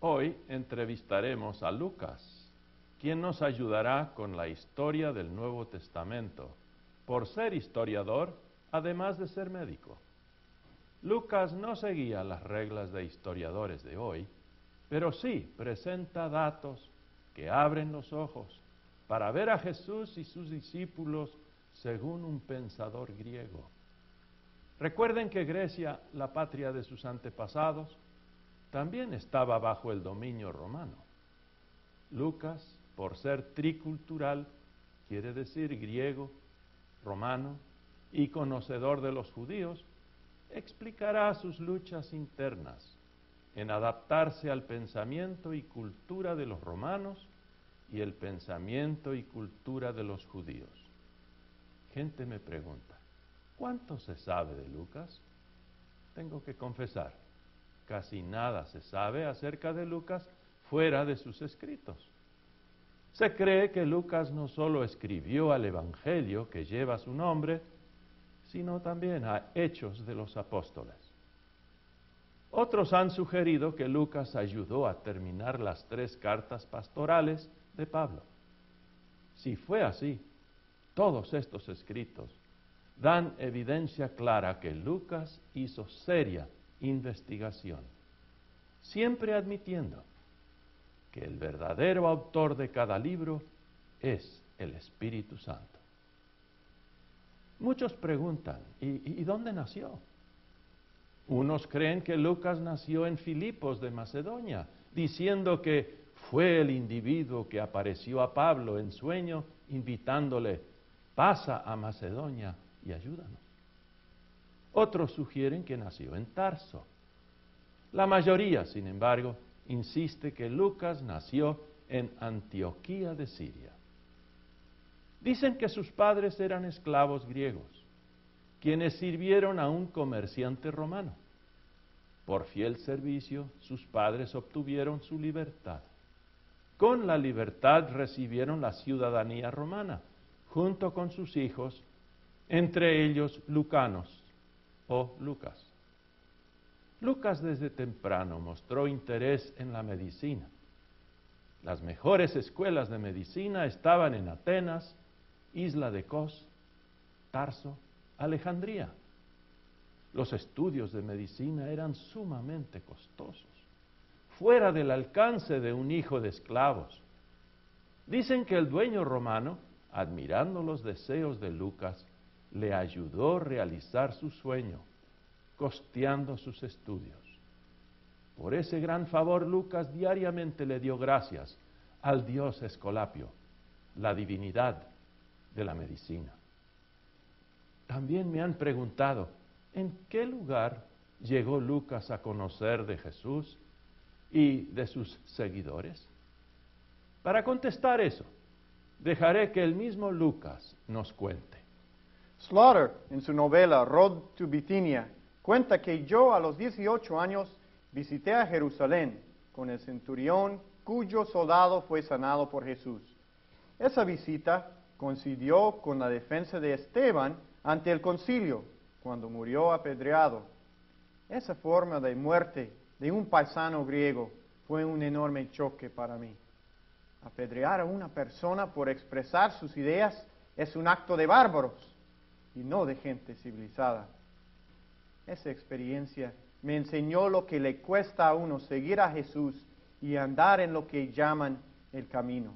Hoy entrevistaremos a Lucas, quien nos ayudará con la historia del Nuevo Testamento, por ser historiador, además de ser médico. Lucas no seguía las reglas de historiadores de hoy, pero sí presenta datos que abren los ojos para ver a Jesús y sus discípulos según un pensador griego. Recuerden que Grecia, la patria de sus antepasados, también estaba bajo el dominio romano. Lucas, por ser tricultural, quiere decir griego, romano y conocedor de los judíos, explicará sus luchas internas en adaptarse al pensamiento y cultura de los romanos y el pensamiento y cultura de los judíos. Gente me pregunta, ¿cuánto se sabe de Lucas? Tengo que confesar, casi nada se sabe acerca de Lucas fuera de sus escritos. Se cree que Lucas no solo escribió al Evangelio que lleva su nombre, sino también a Hechos de los Apóstoles. Otros han sugerido que Lucas ayudó a terminar las 3 cartas pastorales de Pablo. Si fue así, todos estos escritos dan evidencia clara que Lucas hizo seria investigación, siempre admitiendo que el verdadero autor de cada libro es el Espíritu Santo. Muchos preguntan, ¿y dónde nació? Unos creen que Lucas nació en Filipos de Macedonia, diciendo que fue el individuo que apareció a Pablo en sueño, invitándole, pasa a Macedonia y ayúdanos. Otros sugieren que nació en Tarso. La mayoría, sin embargo, insiste que Lucas nació en Antioquía de Siria. Dicen que sus padres eran esclavos griegos, quienes sirvieron a un comerciante romano. Por fiel servicio, sus padres obtuvieron su libertad. Con la libertad recibieron la ciudadanía romana, junto con sus hijos, entre ellos Lucanos o Lucas. Lucas desde temprano mostró interés en la medicina. Las mejores escuelas de medicina estaban en Atenas, Isla de Kos, Tarso, Alejandría. Los estudios de medicina eran sumamente costosos, fuera del alcance de un hijo de esclavos. Dicen que el dueño romano, admirando los deseos de Lucas, le ayudó a realizar su sueño, costeando sus estudios. Por ese gran favor, Lucas diariamente le dio gracias al dios Escolapio, la divinidad de la medicina. También me han preguntado, ¿en qué lugar llegó Lucas a conocer de Jesús y de sus seguidores? Para contestar eso, dejaré que el mismo Lucas nos cuente. Slaughter, en su novela Road to Bithynia, cuenta que yo a los 18 años visité a Jerusalén con el centurión cuyo soldado fue sanado por Jesús. Esa visita coincidió con la defensa de Esteban ante el concilio, cuando murió apedreado. Esa forma de muerte de un paisano griego fue un enorme choque para mí. Apedrear a una persona por expresar sus ideas es un acto de bárbaros y no de gente civilizada. Esa experiencia me enseñó lo que le cuesta a uno seguir a Jesús y andar en lo que llaman el camino.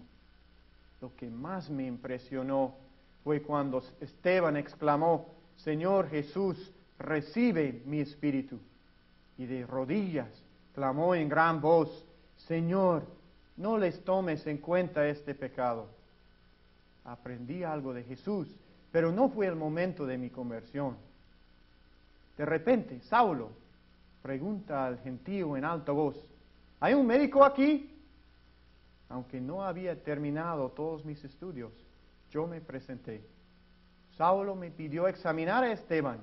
Lo que más me impresionó fue cuando Esteban exclamó, Señor Jesús, recibe mi espíritu. Y de rodillas clamó en gran voz, Señor, no les tomes en cuenta este pecado. Aprendí algo de Jesús, pero no fue el momento de mi conversión. De repente, Saulo pregunta al gentío en alta voz, ¿hay un médico aquí? Aunque no había terminado todos mis estudios, yo me presenté. Saulo me pidió examinar a Esteban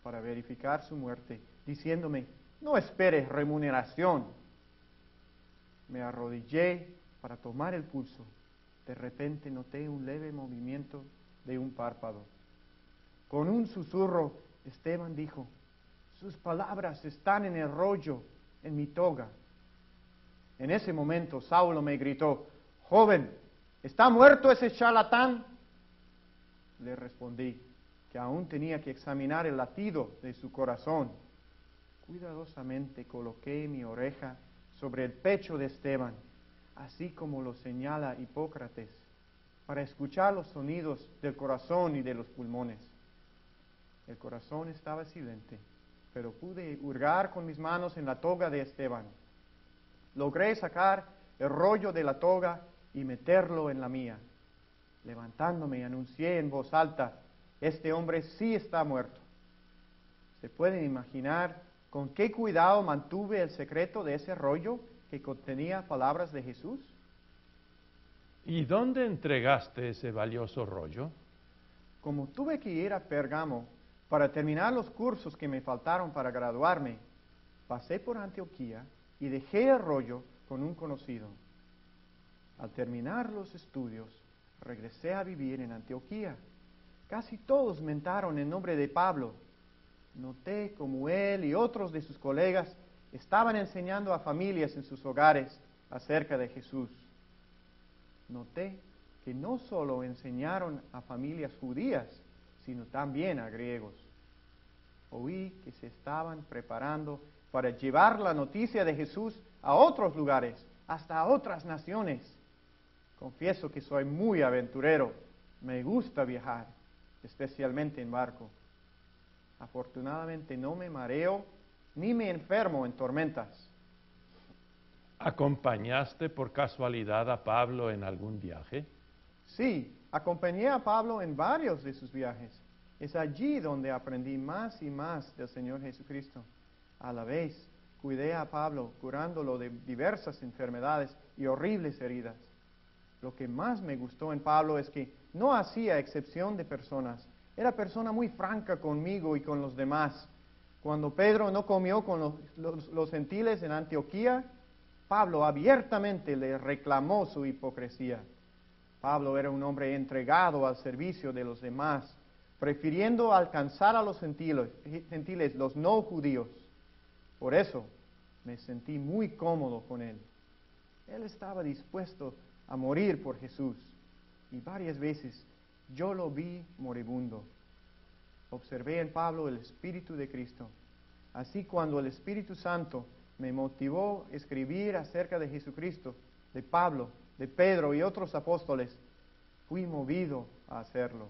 para verificar su muerte, diciéndome, no esperes remuneración. Me arrodillé para tomar el pulso. De repente noté un leve movimiento de un párpado. Con un susurro, Esteban dijo, sus palabras están en el rollo, en mi toga. En ese momento Saulo me gritó: «Joven, ¿está muerto ese charlatán?». Le respondí que aún tenía que examinar el latido de su corazón. Cuidadosamente coloqué mi oreja sobre el pecho de Esteban, así como lo señala Hipócrates, para escuchar los sonidos del corazón y de los pulmones. El corazón estaba silente, pero pude hurgar con mis manos en la toga de Esteban. Logré sacar el rollo de la toga y meterlo en la mía. Levantándome, anuncié en voz alta: «Este hombre sí está muerto». ¿Se pueden imaginar con qué cuidado mantuve el secreto de ese rollo que contenía palabras de Jesús? ¿Y dónde entregaste ese valioso rollo? Como tuve que ir a Pérgamo para terminar los cursos que me faltaron para graduarme, pasé por Antioquía y dejé el rollo con un conocido. Al terminar los estudios, regresé a vivir en Antioquía. Casi todos mentaron en nombre de Pablo. Noté como él y otros de sus colegas estaban enseñando a familias en sus hogares acerca de Jesús. Noté que no solo enseñaron a familias judías, sino también a griegos. Oí que se estaban preparando para llevar la noticia de Jesús a otros lugares, hasta a otras naciones. Confieso que soy muy aventurero, me gusta viajar, especialmente en barco. Afortunadamente no me mareo ni me enfermo en tormentas. ¿Acompañaste por casualidad a Pablo en algún viaje? Sí, acompañé a Pablo en varios de sus viajes. Es allí donde aprendí más y más del Señor Jesucristo. A la vez, cuidé a Pablo curándolo de diversas enfermedades y horribles heridas. Lo que más me gustó en Pablo es que no hacía excepción de personas. Era persona muy franca conmigo y con los demás. Cuando Pedro no comió con los gentiles en Antioquía, Pablo abiertamente le reclamó su hipocresía. Pablo era un hombre entregado al servicio de los demás, prefiriendo alcanzar a los gentiles, los no judíos. Por eso me sentí muy cómodo con él. Él estaba dispuesto a morir por Jesús, y varias veces yo lo vi moribundo. Observé en Pablo el Espíritu de Cristo. Así, cuando el Espíritu Santo me motivó a escribir acerca de Jesucristo, de Pablo, de Pedro y otros apóstoles, fui movido a hacerlo.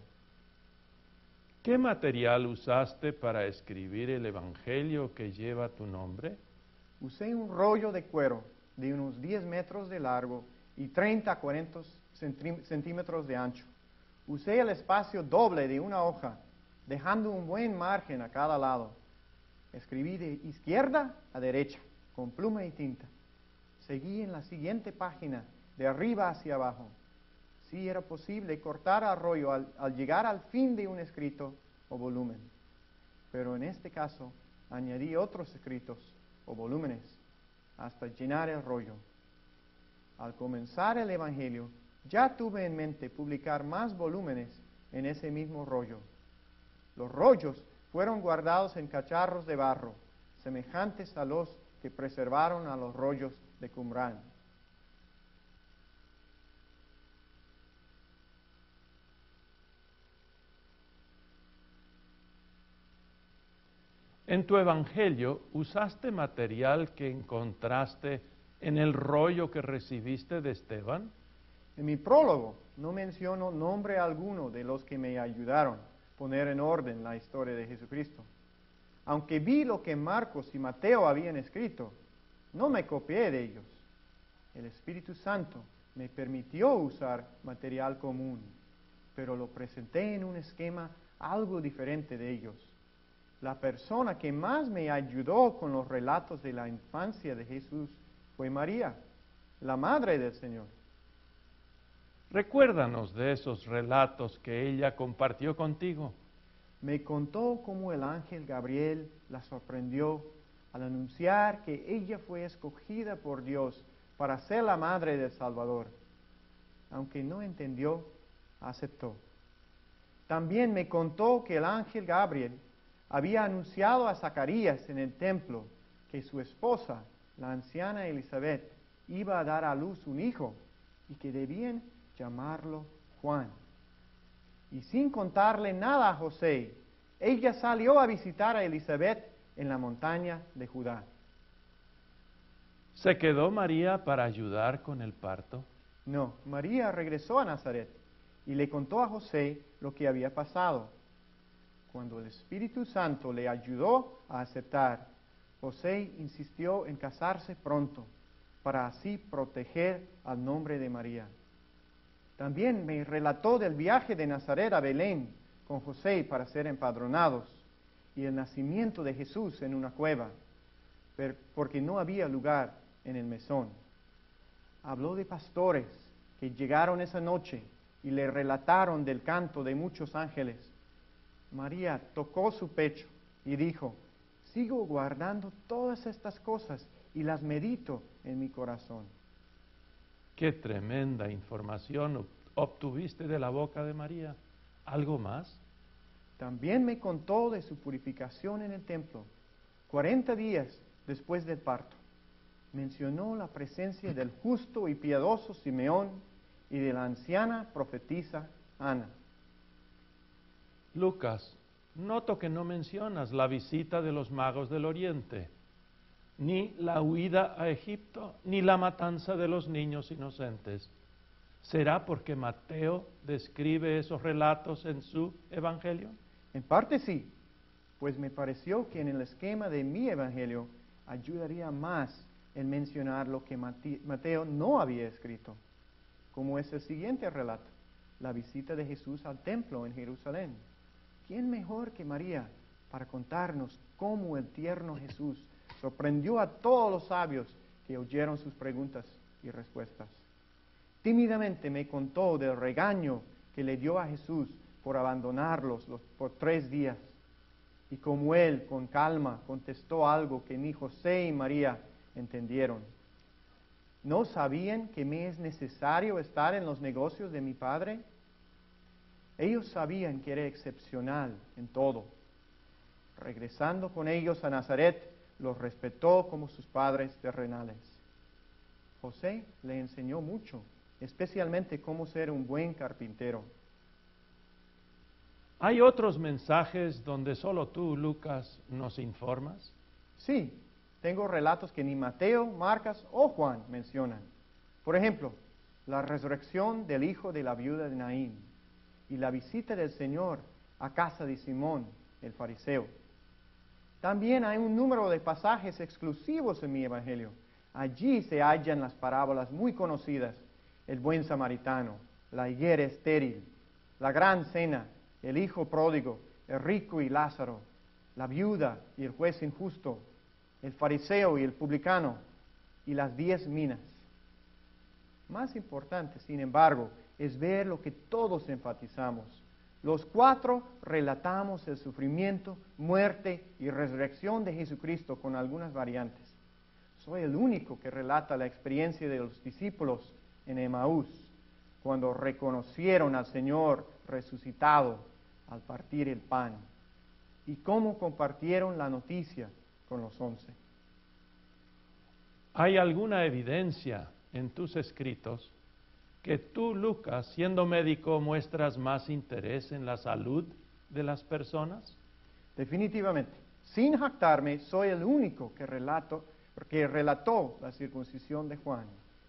¿Qué material usaste para escribir el Evangelio que lleva tu nombre? Usé un rollo de cuero de unos 10 metros de largo y 30 a 40 centímetros de ancho. Usé el espacio doble de una hoja, dejando un buen margen a cada lado. Escribí de izquierda a derecha, con pluma y tinta. Seguí en la siguiente página, de arriba hacia abajo. Sí era posible cortar el rollo al llegar al fin de un escrito o volumen. Pero en este caso, añadí otros escritos o volúmenes hasta llenar el rollo. Al comenzar el Evangelio, ya tuve en mente publicar más volúmenes en ese mismo rollo. Los rollos fueron guardados en cacharros de barro, semejantes a los que preservaron a los rollos de Qumrán. En tu Evangelio, ¿usaste material que encontraste en el rollo que recibiste de Esteban? En mi prólogo no menciono nombre alguno de los que me ayudaron a poner en orden la historia de Jesucristo. Aunque vi lo que Marcos y Mateo habían escrito, no me copié de ellos. El Espíritu Santo me permitió usar material común, pero lo presenté en un esquema algo diferente de ellos. La persona que más me ayudó con los relatos de la infancia de Jesús fue María, la madre del Señor. Recuérdanos de esos relatos que ella compartió contigo. Me contó cómo el ángel Gabriel la sorprendió al anunciar que ella fue escogida por Dios para ser la madre del Salvador. Aunque no entendió, aceptó. También me contó que el ángel Gabriel había anunciado a Zacarías en el templo que su esposa, la anciana Elizabeth, iba a dar a luz un hijo y que debían llamarlo Juan. Y sin contarle nada a José, ella salió a visitar a Elizabeth en la montaña de Judá. ¿Se quedó María para ayudar con el parto? No, María regresó a Nazaret y le contó a José lo que había pasado. Cuando el Espíritu Santo le ayudó a aceptar, José insistió en casarse pronto, para así proteger al nombre de María. También me relató del viaje de Nazaret a Belén con José para ser empadronados y el nacimiento de Jesús en una cueva, porque no había lugar en el mesón. Habló de pastores que llegaron esa noche y le relataron del canto de muchos ángeles. María tocó su pecho y dijo: sigo guardando todas estas cosas y las medito en mi corazón. Qué tremenda información obtuviste de la boca de María. ¿Algo más? También me contó de su purificación en el templo, 40 días después del parto. Mencionó la presencia del justo y piadoso Simeón y de la anciana profetisa Ana. Lucas, noto que no mencionas la visita de los magos del Oriente, ni la huida a Egipto, ni la matanza de los niños inocentes. ¿Será porque Mateo describe esos relatos en su evangelio? En parte sí, pues me pareció que en el esquema de mi evangelio ayudaría más en mencionar lo que Mateo no había escrito, como es el siguiente relato, la visita de Jesús al templo en Jerusalén. ¿Quién mejor que María para contarnos cómo el tierno Jesús sorprendió a todos los sabios que oyeron sus preguntas y respuestas? Tímidamente me contó del regaño que le dio a Jesús por abandonarlos por 3 días, y cómo él, con calma, contestó algo que ni José y María entendieron. ¿No sabían que me es necesario estar en los negocios de mi Padre? Ellos sabían que era excepcional en todo. Regresando con ellos a Nazaret, los respetó como sus padres terrenales. José le enseñó mucho, especialmente cómo ser un buen carpintero. ¿Hay otros mensajes donde solo tú, Lucas, nos informas? Sí, tengo relatos que ni Mateo, Marcos o Juan mencionan. Por ejemplo, la resurrección del hijo de la viuda de Naín y la visita del Señor a casa de Simón, el fariseo. También hay un número de pasajes exclusivos en mi evangelio. Allí se hallan las parábolas muy conocidas: el buen samaritano, la higuera estéril, la gran cena, el hijo pródigo, el rico y Lázaro, la viuda y el juez injusto, el fariseo y el publicano, y las 10 minas. Más importante, sin embargo, es ver lo que todos enfatizamos. Los 4 relatamos el sufrimiento, muerte y resurrección de Jesucristo con algunas variantes. Soy el único que relata la experiencia de los discípulos en Emaús, cuando reconocieron al Señor resucitado al partir el pan, y cómo compartieron la noticia con los 11. ¿Hay alguna evidencia en tus escritos que tú, Lucas, siendo médico, muestras más interés en la salud de las personas? Definitivamente. Sin jactarme, soy el único que relató la circuncisión de Juan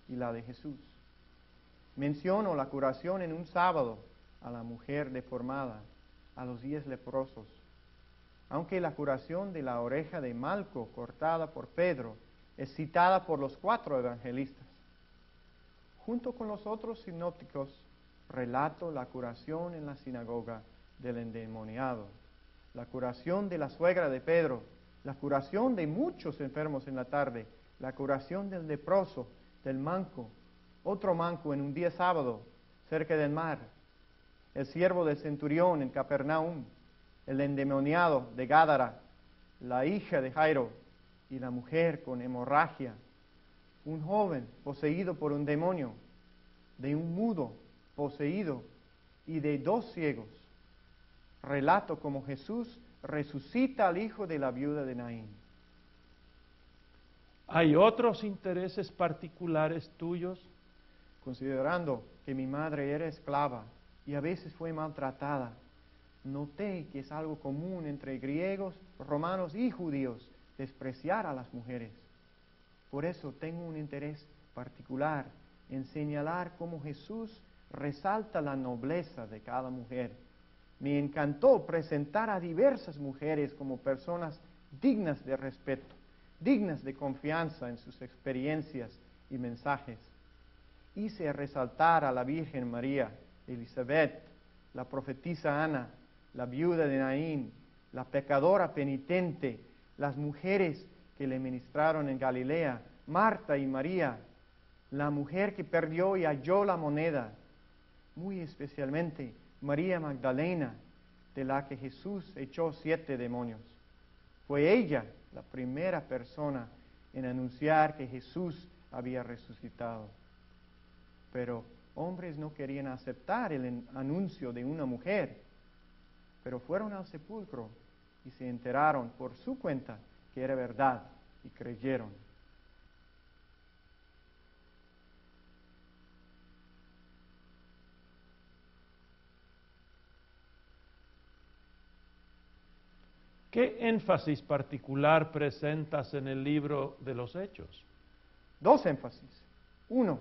y la de Jesús. Menciono la curación en un sábado a la mujer deformada, a los 10 leprosos, aunque la curación de la oreja de Malco cortada por Pedro es citada por los 4 evangelistas. Junto con los otros sinópticos, relato la curación en la sinagoga del endemoniado, la curación de la suegra de Pedro, la curación de muchos enfermos en la tarde, la curación del leproso, del manco, otro manco en un día sábado cerca del mar, el siervo del centurión en Capernaum, el endemoniado de Gádara, la hija de Jairo y la mujer con hemorragia, un joven poseído por un demonio, de un mudo poseído y de 2 ciegos. Relato cómo Jesús resucita al hijo de la viuda de Naín. ¿Hay otros intereses particulares tuyos? Considerando que mi madre era esclava y a veces fue maltratada, noté que es algo común entre griegos, romanos y judíos despreciar a las mujeres. Por eso tengo un interés particular en señalar cómo Jesús resalta la nobleza de cada mujer. Me encantó presentar a diversas mujeres como personas dignas de respeto, dignas de confianza en sus experiencias y mensajes. Hice resaltar a la Virgen María, Elizabeth, la profetisa Ana, la viuda de Naín, la pecadora penitente, las mujeres que le ministraron en Galilea, Marta y María, la mujer que perdió y halló la moneda, muy especialmente María Magdalena, de la que Jesús echó 7 demonios. Fue ella la primera persona en anunciar que Jesús había resucitado. Pero hombres no querían aceptar el anuncio de una mujer, pero fueron al sepulcro y se enteraron por su cuenta que era verdad y creyeron. ¿Qué énfasis particular presentas en el libro de los Hechos? 2 énfasis. 1,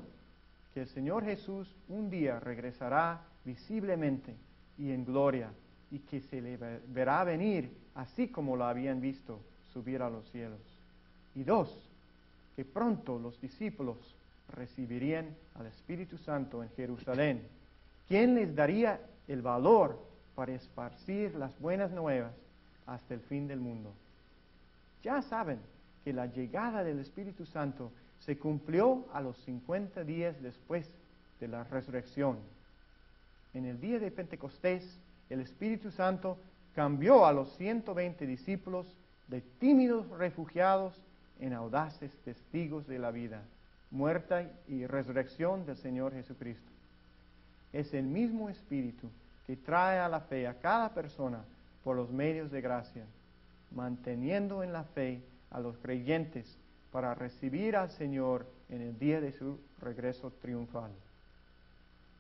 que el Señor Jesús un día regresará visiblemente y en gloria, y que se le verá venir así como lo habían visto subir a los cielos. Y 2, que pronto los discípulos recibirían al Espíritu Santo en Jerusalén, quien les daría el valor para esparcir las buenas nuevas hasta el fin del mundo. Ya saben que la llegada del Espíritu Santo se cumplió a los 50 días después de la resurrección. En el día de Pentecostés, el Espíritu Santo cambió a los 120 discípulos de tímidos refugiados en audaces testigos de la vida, muerte y resurrección del Señor Jesucristo. Es el mismo Espíritu que trae a la fe a cada persona por los medios de gracia, manteniendo en la fe a los creyentes para recibir al Señor en el día de su regreso triunfal.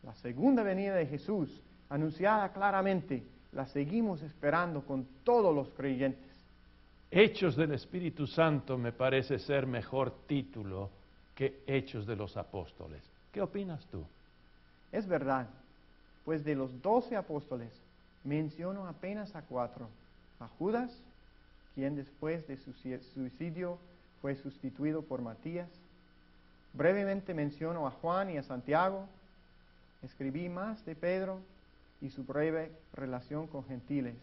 La segunda venida de Jesús, anunciada claramente, la seguimos esperando con todos los creyentes. Hechos del Espíritu Santo me parece ser mejor título que Hechos de los Apóstoles. ¿Qué opinas tú? Es verdad, pues de los 12 apóstoles menciono apenas a 4. A Judas, quien después de su suicidio fue sustituido por Matías. Brevemente menciono a Juan y a Santiago. Escribí más de Pedro y su breve relación con gentiles.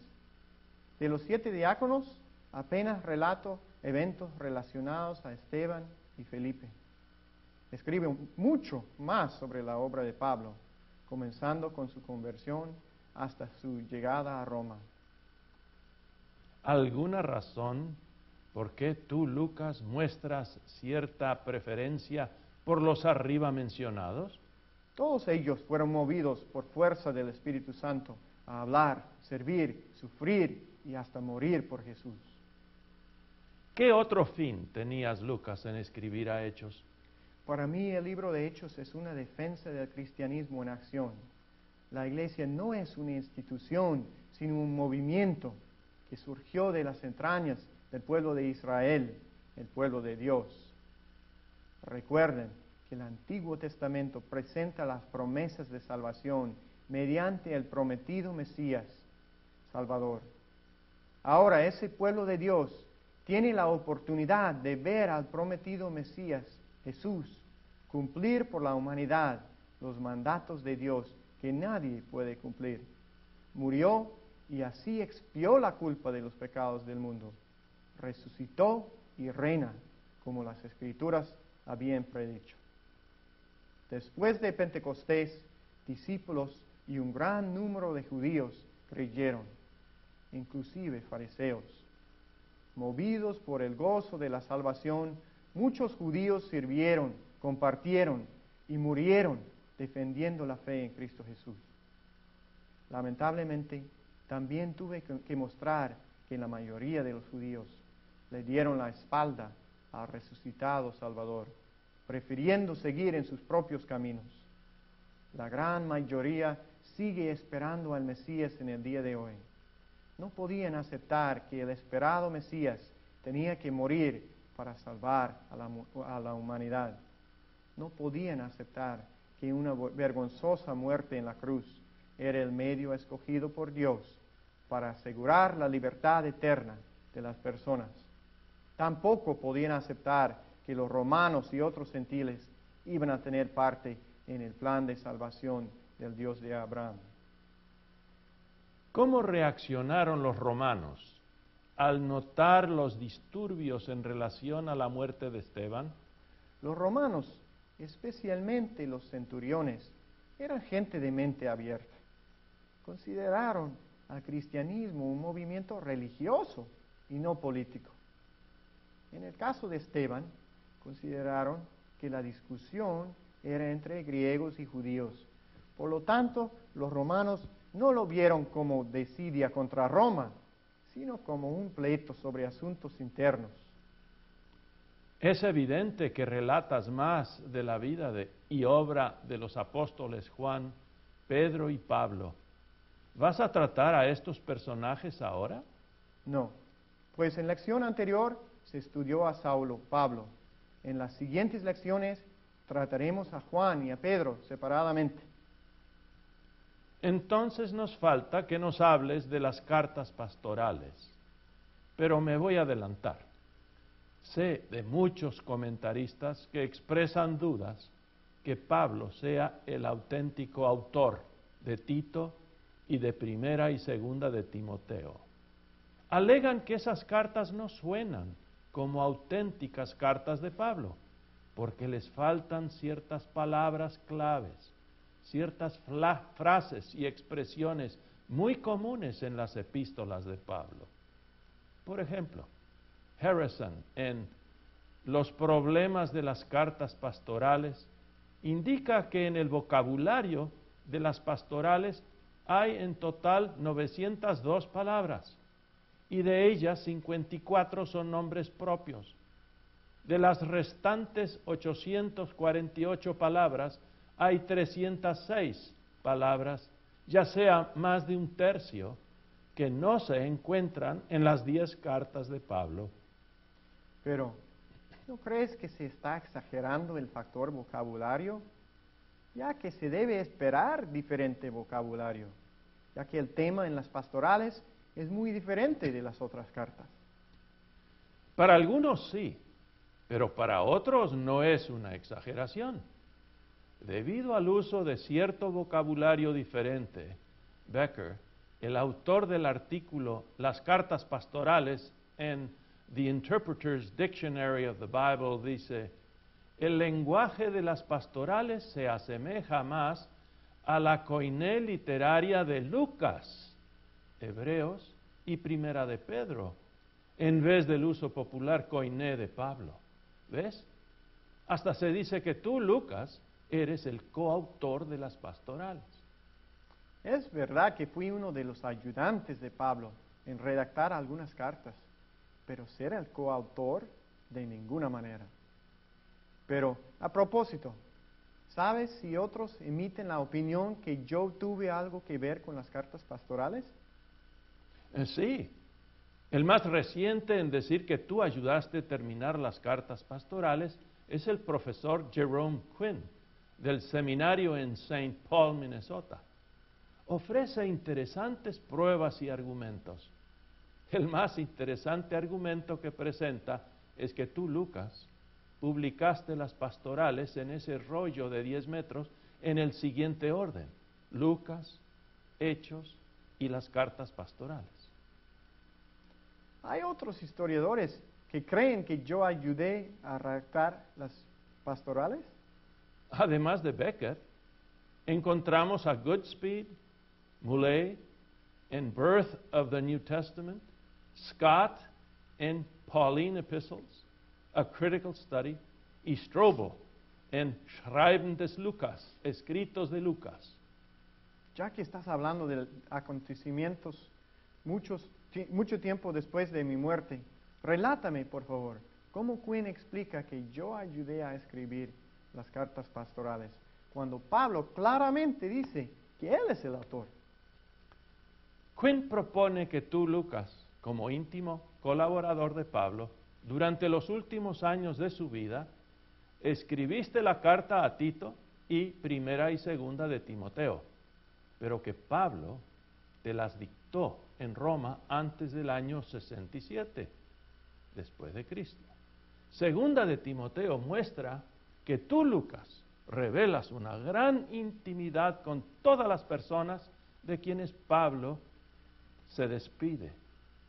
De los 7 diáconos, apenas relato eventos relacionados a Esteban y Felipe. Escribe mucho más sobre la obra de Pablo, comenzando con su conversión hasta su llegada a Roma. ¿Alguna razón por qué tú, Lucas, muestras cierta preferencia por los arriba mencionados? Todos ellos fueron movidos por fuerza del Espíritu Santo a hablar, servir, sufrir y hasta morir por Jesús. ¿Qué otro fin tenías, Lucas, en escribir a Hechos? Para mí el libro de Hechos es una defensa del cristianismo en acción. La iglesia no es una institución, sino un movimiento que surgió de las entrañas del pueblo de Israel, el pueblo de Dios. Recuerden que el Antiguo Testamento presenta las promesas de salvación mediante el prometido Mesías, Salvador. Ahora ese pueblo de Dios tiene la oportunidad de ver al prometido Mesías, Jesús, cumplir por la humanidad los mandatos de Dios que nadie puede cumplir. Murió y así expió la culpa de los pecados del mundo. Resucitó y reina, como las Escrituras habían predicho. Después de Pentecostés, discípulos y un gran número de judíos creyeron, inclusive fariseos. Movidos por el gozo de la salvación, muchos judíos sirvieron, compartieron y murieron defendiendo la fe en Cristo Jesús. Lamentablemente, también tuve que mostrar que la mayoría de los judíos le dieron la espalda al resucitado Salvador, prefiriendo seguir en sus propios caminos. La gran mayoría sigue esperando al Mesías en el día de hoy. No podían aceptar que el esperado Mesías tenía que morir para salvar a la humanidad. No podían aceptar que una vergonzosa muerte en la cruz era el medio escogido por Dios para asegurar la libertad eterna de las personas. Tampoco podían aceptar que los romanos y otros gentiles iban a tener parte en el plan de salvación del Dios de Abraham. ¿Cómo reaccionaron los romanos al notar los disturbios en relación a la muerte de Esteban? Los romanos, especialmente los centuriones, eran gente de mente abierta. Consideraron al cristianismo un movimiento religioso y no político. En el caso de Esteban, consideraron que la discusión era entre griegos y judíos. Por lo tanto, los romanos no lo vieron como desidia contra Roma, sino como un pleito sobre asuntos internos. Es evidente que relatas más de la vida y obra de los apóstoles Juan, Pedro y Pablo. ¿Vas a tratar a estos personajes ahora? No, pues en la lección anterior se estudió a Saulo, Pablo. En las siguientes lecciones trataremos a Juan y a Pedro separadamente. Entonces nos falta que nos hables de las cartas pastorales, pero me voy a adelantar. Sé de muchos comentaristas que expresan dudas que Pablo sea el auténtico autor de Tito y de Primera y Segunda de Timoteo. Alegan que esas cartas no suenan como auténticas cartas de Pablo, porque les faltan ciertas palabras claves, ciertas frases y expresiones muy comunes en las epístolas de Pablo. Por ejemplo, Harrison, en Los problemas de las cartas pastorales, indica que en el vocabulario de las pastorales hay en total 902 palabras, y de ellas 54 son nombres propios. De las restantes 848 palabras, hay 306 palabras, ya sea más de un tercio, que no se encuentran en las 10 cartas de Pablo. Pero, ¿no crees que se está exagerando el factor vocabulario? Ya que se debe esperar diferente vocabulario, ya que el tema en las pastorales es muy diferente de las otras cartas. Para algunos sí, pero para otros no es una exageración. Debido al uso de cierto vocabulario diferente, Becker, el autor del artículo Las cartas pastorales en The Interpreter's Dictionary of the Bible, dice: el lenguaje de las pastorales se asemeja más a la koiné literaria de Lucas, Hebreos y Primera de Pedro, en vez del uso popular koiné de Pablo. ¿Ves? Hasta se dice que tú, Lucas, eres el coautor de las pastorales. Es verdad que fui uno de los ayudantes de Pablo en redactar algunas cartas, pero ser el coautor de ninguna manera. Pero, a propósito, ¿sabes si otros emiten la opinión que yo tuve algo que ver con las cartas pastorales? Sí. El más reciente en decir que tú ayudaste a terminar las cartas pastorales es el profesor Jerome Quinn, del seminario en St. Paul, Minnesota. Ofrece interesantes pruebas y argumentos. El más interesante argumento que presenta es que tú, Lucas, publicaste las pastorales en ese rollo de 10 metros en el siguiente orden: Lucas, Hechos y las cartas pastorales. Hay otros historiadores que creen que yo ayudé a redactar las pastorales. Además de Becker, encontramos a Goodspeed, Moulet en Birth of the New Testament, Scott en Pauline Epistles, A Critical Study, y Strobel en Schreiben des Lukas, Escritos de Lucas. Ya que estás hablando de acontecimientos mucho tiempo después de mi muerte, relátame, por favor, ¿Cómo Quinn explica que yo ayudé a escribir las cartas pastorales cuando Pablo claramente dice que él es el autor? Quinn propone que tú, Lucas, como íntimo colaborador de Pablo, durante los últimos años de su vida, escribiste la carta a Tito y primera y segunda de Timoteo, pero que Pablo te las dictó en Roma antes del año 67, después de Cristo. Segunda de Timoteo muestra que tú, Lucas, revelas una gran intimidad con todas las personas de quienes Pablo se despide,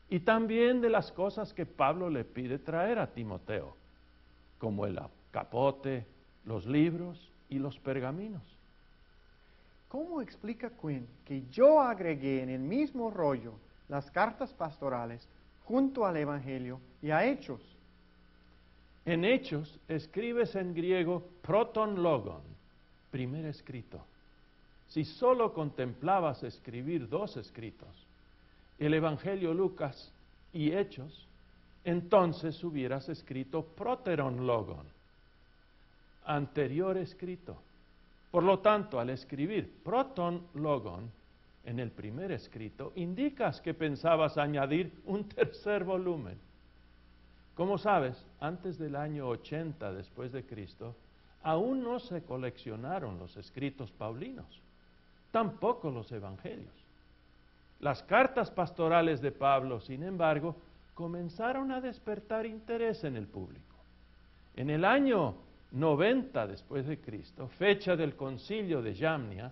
y también de las cosas que Pablo le pide traer a Timoteo, como el capote, los libros y los pergaminos. ¿Cómo explica Quinn que yo agregué en el mismo rollo las cartas pastorales junto al Evangelio y a Hechos? En Hechos escribes en griego proton logon, primer escrito. Si solo contemplabas escribir dos escritos, el Evangelio, Lucas y Hechos, entonces hubieras escrito proteron logon, anterior escrito. Por lo tanto, al escribir proton logon en el primer escrito, indicas que pensabas añadir un tercer volumen. Como sabes, antes del año 80 después de Cristo, aún no se coleccionaron los escritos paulinos, tampoco los evangelios. Las cartas pastorales de Pablo, sin embargo, comenzaron a despertar interés en el público. En el año 90 después de Cristo, fecha del concilio de Jamnia,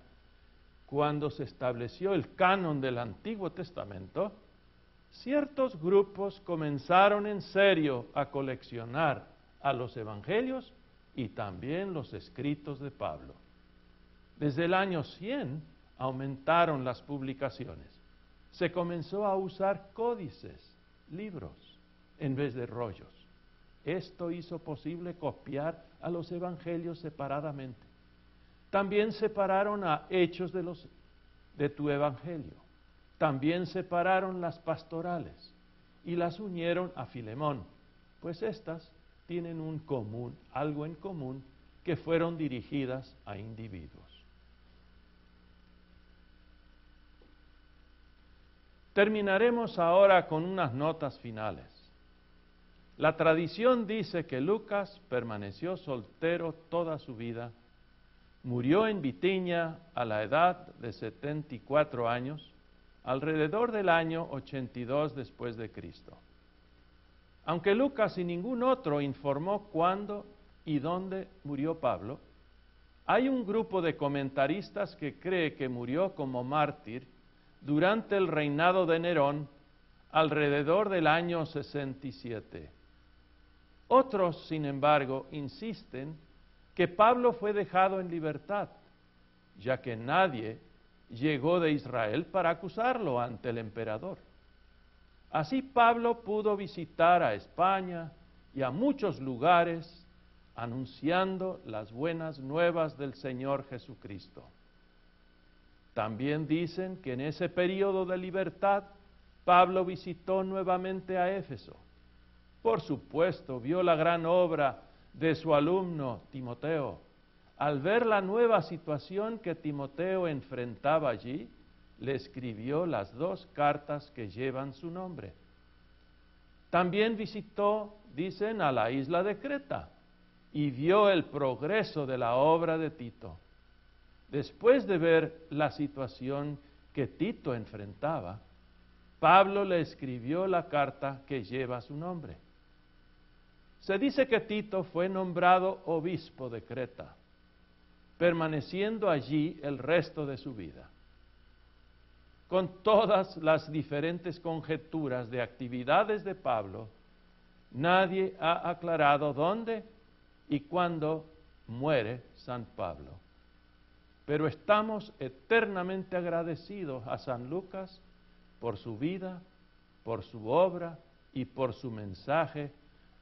cuando se estableció el canon del Antiguo Testamento, ciertos grupos comenzaron en serio a coleccionar a los evangelios y también los escritos de Pablo. Desde el año 100 aumentaron las publicaciones. Se comenzó a usar códices, libros, en vez de rollos. Esto hizo posible copiar a los evangelios separadamente. También separaron a Hechos de tu evangelio. También separaron las pastorales y las unieron a Filemón, pues estas tienen algo en común, que fueron dirigidas a individuos. Terminaremos ahora con unas notas finales. La tradición dice que Lucas permaneció soltero toda su vida, murió en Bitinia a la edad de 74 años, alrededor del año 82 después de Cristo. Aunque Lucas y ningún otro informó cuándo y dónde murió Pablo, hay un grupo de comentaristas que cree que murió como mártir durante el reinado de Nerón, alrededor del año 67. Otros, sin embargo, insisten que Pablo fue dejado en libertad, ya que nadie llegó de Israel para acusarlo ante el emperador. Así Pablo pudo visitar a España y a muchos lugares anunciando las buenas nuevas del Señor Jesucristo. También dicen que en ese periodo de libertad Pablo visitó nuevamente a Éfeso. Por supuesto, vio la gran obra de su alumno Timoteo. Al ver la nueva situación que Timoteo enfrentaba allí, le escribió las dos cartas que llevan su nombre. También visitó, dicen, a la isla de Creta y vio el progreso de la obra de Tito. Después de ver la situación que Tito enfrentaba, Pablo le escribió la carta que lleva su nombre. Se dice que Tito fue nombrado obispo de Creta, permaneciendo allí el resto de su vida. Con todas las diferentes conjeturas de actividades de Pablo, nadie ha aclarado dónde y cuándo muere San Pablo. Pero estamos eternamente agradecidos a San Lucas por su vida, por su obra y por su mensaje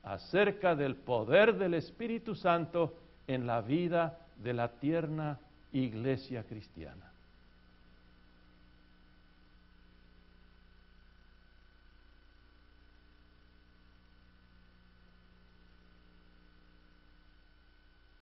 acerca del poder del Espíritu Santo en la vida de la tierna iglesia cristiana.